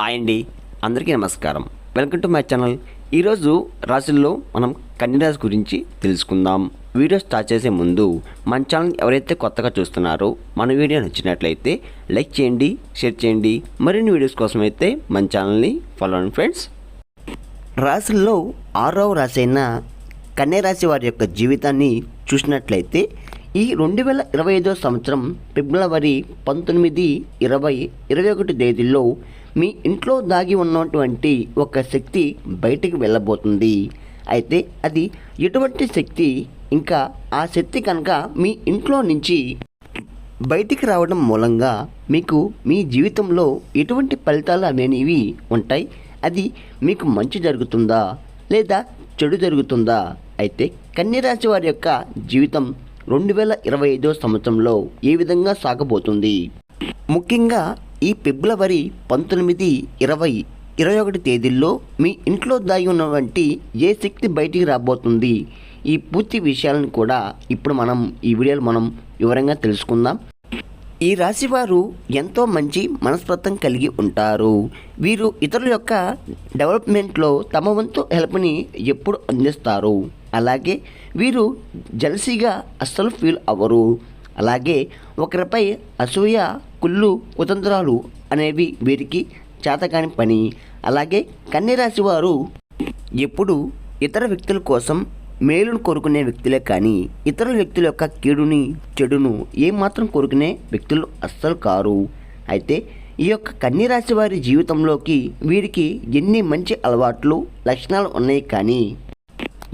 Hi అండి, అందరికీ నమస్కారం. Welcome to my channel. ఈరోజు రాశుల్లో మనం కన్యరాశి గురించి తెలుసుకుందాం. వీడియో స్టార్ట్ చేసే ముందు మన ఛానల్ ఎవరైతే కొత్తగా చూస్తున్నారో మన వీడియో నచ్చినట్లయితే లైక్ చేయండి, షేర్ చేయండి. మరిన్ని వీడియోస్ కోసం అయితే మన ఛానల్ని ఫాలో అవ్వండి ఫ్రెండ్స్. రాశుల్లో 6వ రాశి అయిన కన్యరాశి వారి యొక్క జీవితాన్ని చూసినట్లయితే ఈ 2025 సంవత్సరం ఫిబ్రవరి 19, 20, 21 తేదీల్లో మీ ఇంట్లో దాగి ఉన్నటువంటి ఒక శక్తి బయటికి వెళ్ళబోతుంది. అయితే అది ఎటువంటి శక్తి, ఇంకా ఆ శక్తి కనుక మీ ఇంట్లో నుంచి బయటికి రావడం మూలంగా మీకు మీ జీవితంలో ఎటువంటి ఫలితాలు అనేవి ఉంటాయి, అది మీకు మంచి జరుగుతుందా లేదా చెడు జరుగుతుందా? అయితే కన్యరాశి వారి యొక్క జీవితం 2025 సంవత్సరంలో ఏ విధంగా సాగబోతుంది? ముఖ్యంగా ఈ ఫిబ్రవరి 19, 20, 21 తేదీల్లో మీ ఇంట్లో దాగి ఉన్నటువంటి ఏ శక్తి బయటికి రాబోతుంది, ఈ పూర్తి విషయాలను కూడా ఇప్పుడు ఈ వీడియోలో మనం వివరంగా తెలుసుకుందాం. ఈ రాశివారు ఎంతో మంచి మనస్తత్వం కలిగి ఉంటారు. వీరు ఇతరుల యొక్క డెవలప్మెంట్లో తమ వంతు హెల్ప్ని ఎప్పుడు అందిస్తారు. అలాగే వీరు జలసీగా అస్సలు ఫీల్ అవ్వరు. అలాగే ఒకరిపై అసూయ, కుళ్ళు, కుతంత్రాలు అనేవి వీరికి చేతకాని పని. అలాగే కన్యరాశి వారు ఎప్పుడు ఇతర వ్యక్తుల కోసం మేలును కోరుకునే వ్యక్తులే కానీ ఇతరుల వ్యక్తుల యొక్క కీడుని, చెడును ఏమాత్రం కోరుకునే వ్యక్తులు అస్సలు కారు. అయితే ఈ యొక్క కన్యరాశి వారి జీవితంలోకి వీరికి ఎన్ని మంచి అలవాట్లు, లక్షణాలు ఉన్నాయి కానీ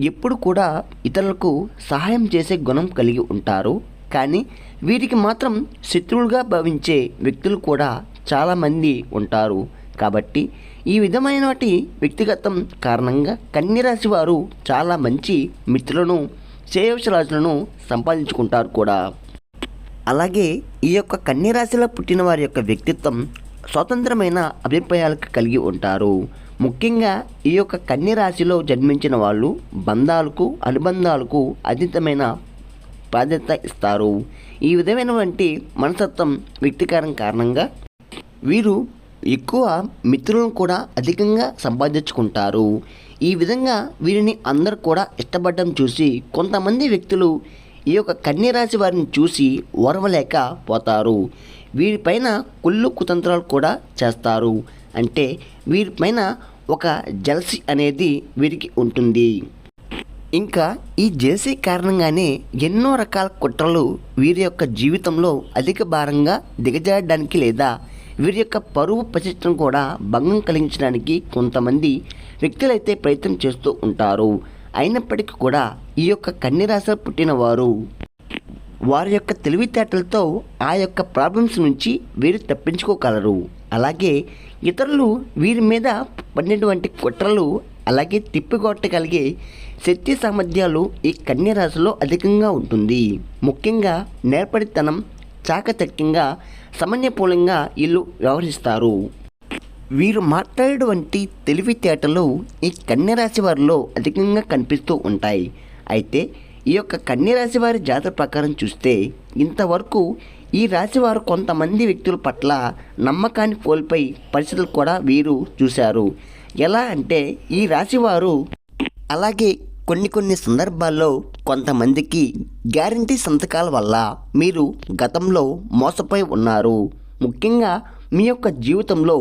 ఎప్పుడు కూడా ఇతరులకు సహాయం చేసే గుణం కలిగి ఉంటారు. కానీ వీరికి మాత్రం శత్రువులుగా భావించే వ్యక్తులు కూడా చాలామంది ఉంటారు. కాబట్టి ఈ విధమైన వ్యక్తిగతం కారణంగా కన్యరాశి వారు చాలా మంచి మిత్రులను, శ్రేయోభిలాషులను సంపాదించుకుంటారు కూడా. అలాగే ఈ యొక్క కన్యరాశిలో పుట్టిన వారి యొక్క వ్యక్తిత్వం స్వతంత్రమైన అభిప్రాయాలకు కలిగి ఉంటారు. ముఖ్యంగా ఈ యొక్క కన్యరాశిలో జన్మించిన వాళ్ళు బంధాలకు, అనుబంధాలకు అతీతమైన ప్రాధాన్యత ఇస్తారు. ఈ విధమైనటువంటి మనస్తత్వం వ్యక్తీకరణ కారణంగా వీరు ఎక్కువ మిత్రులను కూడా అధికంగా సంపాదించుకుంటారు. ఈ విధంగా వీరిని అందరూ కూడా ఇష్టపడడం చూసి కొంతమంది వ్యక్తులు ఈ యొక్క కన్యరాశి వారిని చూసి ఓర్వలేక పోతారు. వీరిపైన కుళ్ళు, కుతంత్రాలు కూడా చేస్తారు. అంటే వీరిపైన ఒక జలసి అనేది వీరికి ఉంటుంది. ఇంకా ఈ జలసీ కారణంగానే ఎన్నో రకాల కుట్రలు వీరి యొక్క జీవితంలో అధిక భారంగా దిగజారడానికి లేదా వీరి యొక్క పరువు ప్రతిష్టను కూడా భంగం కలిగించడానికి కొంతమంది వ్యక్తులైతే ప్రయత్నం చేస్తూ ఉంటారు. అయినప్పటికీ కూడా ఈ యొక్క కన్యరాశిలో పుట్టిన వారు వారి యొక్క తెలివితేటలతో ఆ యొక్క ప్రాబ్లమ్స్ నుంచి వీరు తప్పించుకోగలరు. అలాగే ఇతరులు వీరి మీద పడినటువంటి కుట్రలు, అలాగే తిప్పికొట్టగలిగే శక్తి సామర్థ్యాలు ఈ కన్యరాశిలో అధికంగా ఉంటుంది. ముఖ్యంగా నేర్పరితనం, చాకచక్యంగా, సమన్వయపూలంగా వీళ్ళు వ్యవహరిస్తారు. వీరు మాట్లాడేటువంటి తెలివితేటలు ఈ కన్యరాశి వారిలో అధికంగా కనిపిస్తూ ఉంటాయి. అయితే ఈ యొక్క కన్యరాశి వారి జాతక ప్రకారం చూస్తే ఇంతవరకు ఈ రాశివారు కొంతమంది వ్యక్తుల పట్ల నమ్మకాన్ని కోల్పోయి పరిస్థితులు కూడా వీరు చూశారు. ఎలా అంటే ఈ రాశివారు అలాగే కొన్ని సందర్భాల్లో కొంతమందికి గ్యారంటీ సంతకాల వల్ల మీరు గతంలో మోసపోయి ఉన్నారు. ముఖ్యంగా మీ యొక్క జీవితంలో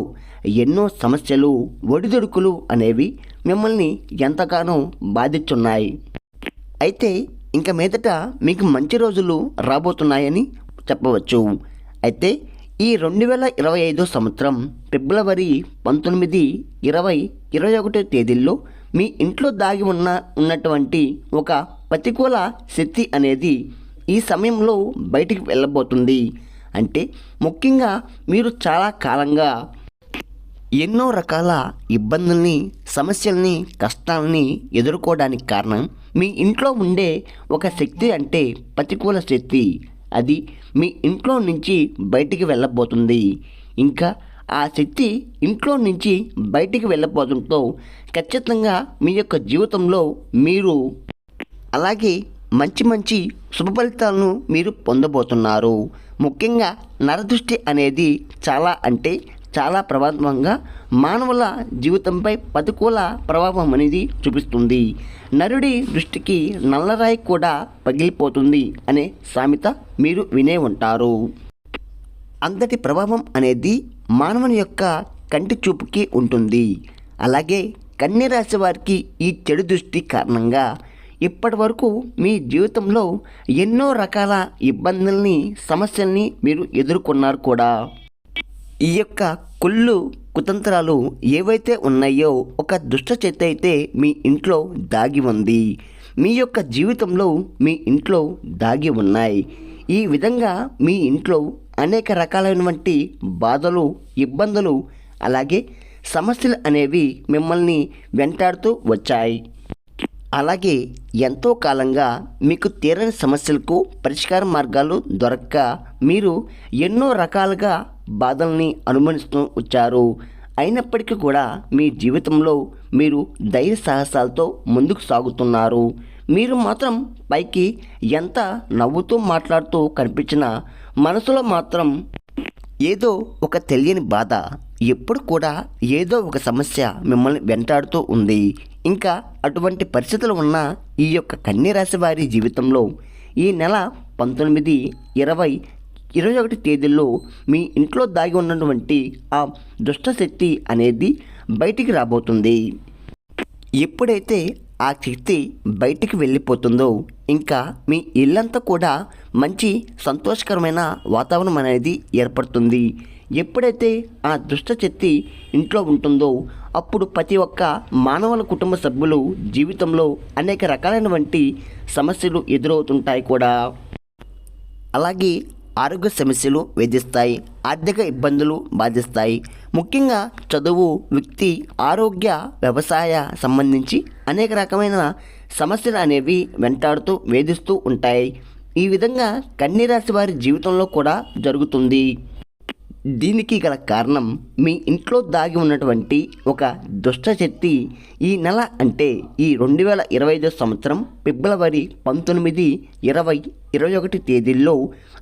ఎన్నో సమస్యలు, ఒడిదుడుకులు అనేవి మిమ్మల్ని ఎంతగానో బాధించున్నాయి. అయితే ఇంక మీదట మీకు మంచి రోజులు రాబోతున్నాయని చెప్పవచ్చు. అయితే ఈ 2025 సంవత్సరం ఫిబ్రవరి 19, 20, 21 తేదీల్లో మీ ఇంట్లో దాగి ఉన్నటువంటి ఒక ప్రతికూల శక్తి అనేది ఈ సమయంలో బయటికి వెళ్ళబోతుంది. అంటే ముఖ్యంగా మీరు చాలా కాలంగా ఎన్నో రకాల ఇబ్బందుల్ని, సమస్యల్ని, కష్టాలని ఎదుర్కోవడానికి కారణం మీ ఇంట్లో ఉండే ఒక శక్తి, అంటే ప్రతికూల శక్తి. అది మీ ఇంట్లో నుంచి బయటికి వెళ్ళబోతుంది. ఇంకా ఆ శక్తి ఇంట్లో నుంచి బయటికి వెళ్ళబోతుందో ఖచ్చితంగా మీ యొక్క జీవితంలో మీరు అలాగే మంచి శుభ ఫలితాలను మీరు పొందబోతున్నారు. ముఖ్యంగా నరదృష్టి అనేది చాలా చాలా ప్రభావవంతంగా మానవుల జీవితంపై ప్రతికూల ప్రభావం అనేది చూపిస్తుంది. నరుడి దృష్టికి నల్లరాయి కూడా పగిలిపోతుంది అనే సామెత మీరు వినే ఉంటారు. అంతటి ప్రభావం అనేది మానవుని యొక్క కంటి చూపుకి ఉంటుంది. అలాగే కన్య రాశి వారికి ఈ చెడు దృష్టి కారణంగా ఇప్పటి వరకు మీ జీవితంలో ఎన్నో రకాల ఇబ్బందుల్ని, సమస్యల్ని మీరు ఎదుర్కొన్నారు కూడా. ఈ యొక్క కుళ్ళు కుతంత్రాలు ఏవైతే ఉన్నాయో ఒక దుష్ట శక్తి అయితే మీ ఇంట్లో దాగి ఉంది. మీ యొక్క జీవితంలో మీ ఇంట్లో దాగి ఉన్నాయి. ఈ విధంగా మీ ఇంట్లో అనేక రకాలైనటువంటి బాధలు, ఇబ్బందులు, అలాగే సమస్యలు అనేవి మిమ్మల్ని వెంటాడుతూ వచ్చాయి. అలాగే ఎంతో కాలంగా మీకు తీరని సమస్యలకు పరిష్కార మార్గాలు దొరక్క మీరు ఎన్నో రకాలుగా బాధల్ని అనుభవిస్తూ వచ్చారు. అయినప్పటికీ కూడా మీ జీవితంలో మీరు ధైర్య సాహసాలతో ముందుకు సాగుతున్నారు. మీరు మాత్రం పైకి ఎంత నవ్వుతూ మాట్లాడుతూ కనిపించినా మనసులో మాత్రం ఏదో ఒక తెలియని బాధ, ఎప్పుడు కూడా ఏదో ఒక సమస్య మిమ్మల్ని వెంటాడుతూ ఉంది. ఇంకా అటువంటి పరిస్థితులు ఉన్న ఈ యొక్క కన్య రాశి వారి జీవితంలో ఈ నెల 19, 20, 21 తేదీల్లో మీ ఇంట్లో దాగి ఉన్నటువంటి ఆ దుష్టశక్తి అనేది బయటికి రాబోతుంది. ఎప్పుడైతే ఆ శక్తి బయటికి వెళ్ళిపోతుందో ఇంకా మీ ఇల్లంతా కూడా మంచి సంతోషకరమైన వాతావరణం అనేది ఏర్పడుతుంది. ఎప్పుడైతే ఆ దుష్టశక్తి ఇంట్లో ఉంటుందో అప్పుడు ప్రతి ఒక్క మానవుల కుటుంబ సభ్యులు జీవితంలో అనేక రకాలైనటువంటి సమస్యలు ఎదురవుతుంటాయి కూడా. అలాగే ఆరోగ్య సమస్యలు వేధిస్తాయి, ఆర్థిక ఇబ్బందులు బాధిస్తాయి. ముఖ్యంగా చదువు, వృత్తి, ఆరోగ్య, వ్యవసాయ సంబంధించి అనేక రకమైన సమస్యలు అనేవి వెంటాడుతూ వేధిస్తూ ఉంటాయి. ఈ విధంగా కన్య రాశి వారి జీవితంలో కూడా జరుగుతుంది. దీనికి గల కారణం మీ ఇంట్లో దాగి ఉన్నటువంటి ఒక దుష్టశక్తి ఈ నెల అంటే ఈ 2025 సంవత్సరం ఫిబ్రవరి 19, 20, 21 తేదీల్లో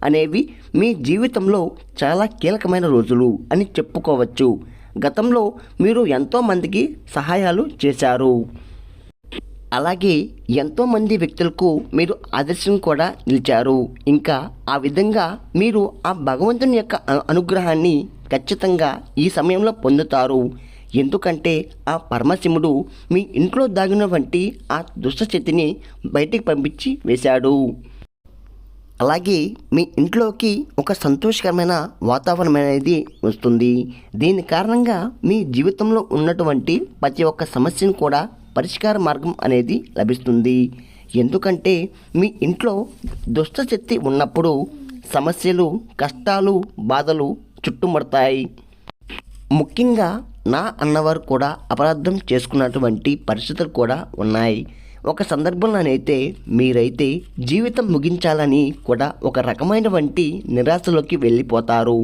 అనేవి మీ జీవితంలో చాలా కీలకమైన రోజులు అని చెప్పుకోవచ్చు. గతంలో మీరు ఎంతోమందికి సహాయాలు చేశారు. అలాగే ఎంతోమంది వ్యక్తులకు మీరు ఆదర్శం కూడా నిలిచారు. ఇంకా ఆ విధంగా మీరు ఆ భగవంతుని యొక్క అనుగ్రహాన్ని ఖచ్చితంగా ఈ సమయంలో పొందుతారు. ఎందుకంటే ఆ పరమశివుడు మీ ఇంట్లో దాగినటువంటి ఆ దుష్టశక్తిని బయటికి పంపించి వేశాడు. అలాగే మీ ఇంట్లోకి ఒక సంతోషకరమైన వాతావరణం అనేది వస్తుంది. దీని కారణంగా మీ జీవితంలో ఉన్నటువంటి ప్రతి ఒక్క సమస్యను కూడా పరిష్కార మార్గం అనేది లభిస్తుంది. ఎందుకంటే మీ ఇంట్లో దుష్టశక్తి ఉన్నప్పుడు సమస్యలు, కష్టాలు, బాధలు చుట్టుముడతాయి. ముఖ్యంగా నా అన్నవారు కూడా అపరాధం చేసుకున్నటువంటి పరిస్థితులు కూడా ఉన్నాయి. ఒక సందర్భంలోనైతే మీరైతే జీవితం ముగించాలని కూడా ఒక రకమైనటువంటి నిరాశలోకి వెళ్ళిపోతారు.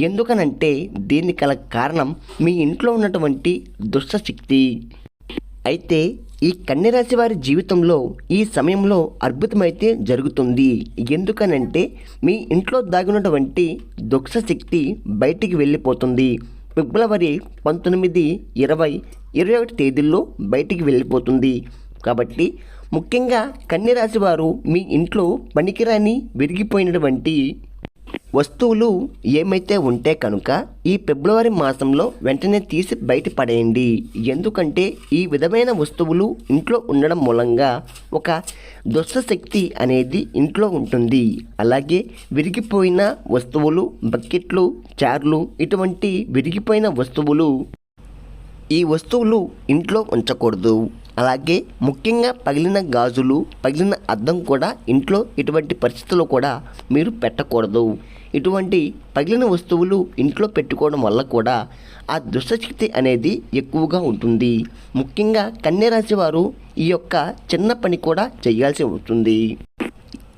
ఎందుకనంటే దీనికి గల కారణం మీ ఇంట్లో ఉన్నటువంటి దుష్టశక్తి. అయితే ఈ కన్యరాశి వారి జీవితంలో ఈ సమయంలో అద్భుతమైతే జరుగుతుంది. ఎందుకనంటే మీ ఇంట్లో దాగినటువంటి దుష్టశక్తి బయటికి వెళ్ళిపోతుంది. ఫిబ్రవరి 19, 20, 21 తేదీల్లో బయటికి వెళ్ళిపోతుంది. కాబట్టి ముఖ్యంగా కన్యరాశి వారు మీ ఇంట్లో పనికిరాని విరిగిపోయినటువంటి వస్తువులు ఏమైతే ఉంటే కనుక ఈ ఫిబ్రవరి మాసంలో వెంటనే తీసి బయట పడేయండి. ఎందుకంటే ఈ విధమైన వస్తువులు ఇంట్లో ఉండడం మూలంగా ఒక దుష్టశక్తి అనేది ఇంట్లో ఉంటుంది. అలాగే విరిగిపోయిన వస్తువులు, బకెట్లు, జార్లు, ఇటువంటి విరిగిపోయిన వస్తువులు, ఈ వస్తువులు ఇంట్లో ఉంచకూడదు. అలాగే ముఖ్యంగా పగిలిన గాజులు, పగిలిన అద్దం కూడా ఇంట్లో ఇటువంటి పరిస్థితుల్లో కూడా మీరు పెట్టకూడదు. ఇటువంటి పగిలిన వస్తువులు ఇంట్లో పెట్టుకోవడం వల్ల కూడా ఆ దుష్టశక్తి అనేది ఎక్కువగా ఉంటుంది. ముఖ్యంగా కన్యరాశి వారు ఈ యొక్క చిన్న పని కూడా చేయాల్సి ఉంటుంది.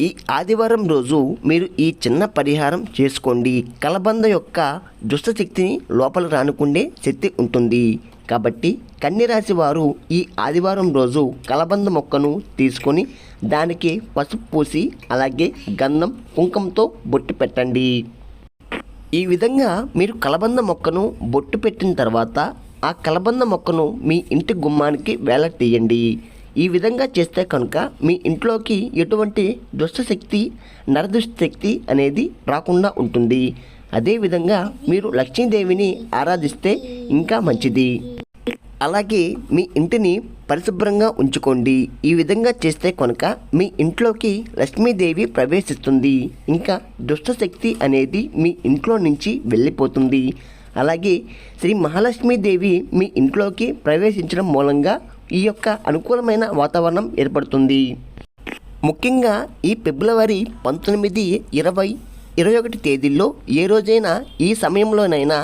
ఈ ఆదివారం రోజు మీరు ఈ చిన్న పరిహారం చేసుకోండి. కలబంద యొక్క దుష్టశక్తిని లోపల రానుకుండే శక్తి ఉంటుంది. కాబట్టి కన్యరాశి వారు ఈ ఆదివారం రోజు కలబంద మొక్కను తీసుకొని దానికి పసుపు పూసి అలాగే గంధం, కుంకుమతో బొట్టు పెట్టండి. ఈ విధంగా మీరు కలబంద మొక్కను బొట్టు పెట్టిన తర్వాత ఆ కలబంద మొక్కను మీ ఇంటి గుమ్మానికి వేలాడదీయండి. ఈ విధంగా చేస్తే కనుక మీ ఇంట్లోకి ఎటువంటి దుష్టశక్తి నరదుష్టశక్తి అనేది రాకుండా ఉంటుంది. అదేవిధంగా మీరు లక్ష్మీదేవిని ఆరాధిస్తే ఇంకా మంచిది. అలాగే మీ ఇంటిని పరిశుభ్రంగా ఉంచుకోండి. ఈ విధంగా చేస్తే కనుక మీ ఇంట్లోకి లక్ష్మీదేవి ప్రవేశిస్తుంది. ఇంకా దుష్టశక్తి అనేది మీ ఇంట్లో నుంచి వెళ్ళిపోతుంది. అలాగే శ్రీ మహాలక్ష్మీదేవి మీ ఇంట్లోకి ప్రవేశించడం మూలంగా ఈ యొక్క అనుకూలమైన వాతావరణం ఏర్పడుతుంది. ముఖ్యంగా ఈ ఫిబ్రవరి 19, 20, 21 తేదీల్లో ఏ రోజైనా ఈ సమయంలోనైనా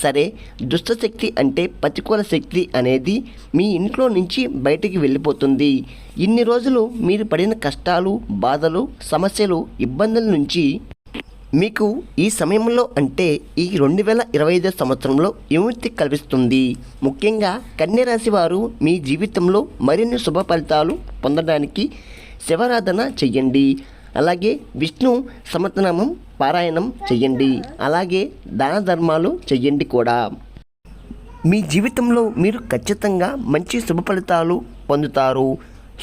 సరే దుష్టశక్తి అంటే ప్రతికూల శక్తి అనేది మీ ఇంట్లో నుంచి బయటికి వెళ్ళిపోతుంది. ఇన్ని రోజులు మీరు పడిన కష్టాలు, బాధలు, సమస్యలు, ఇబ్బందుల నుంచి మీకు ఈ సమయంలో అంటే ఈ 2025 సంవత్సరంలో విముక్తి కల్పిస్తుంది. ముఖ్యంగా కన్యరాశి వారు మీ జీవితంలో మరిన్ని శుభ ఫలితాలు పొందడానికి శివారాధన చెయ్యండి. అలాగే విష్ణు సహస్రనామం పారాయణం చెయ్యండి. అలాగే దాన ధర్మాలు చెయ్యండి కూడా. మీ జీవితంలో మీరు ఖచ్చితంగా మంచి శుభ ఫలితాలు పొందుతారు.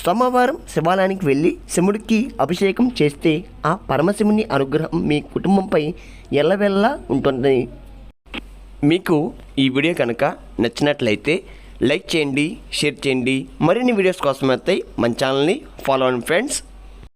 సోమవారం శివాలయానికి వెళ్ళి శివుడికి అభిషేకం చేస్తే ఆ పరమశివుని అనుగ్రహం మీ కుటుంబంపై ఎల్లవెల్లా ఉంటుంది. మీకు ఈ వీడియో కనుక నచ్చినట్లయితే లైక్ చేయండి, షేర్ చేయండి. మరిన్ని వీడియోస్ కోసం అయితే మన ఛానల్ని ఫాలో అవ్వండి ఫ్రెండ్స్.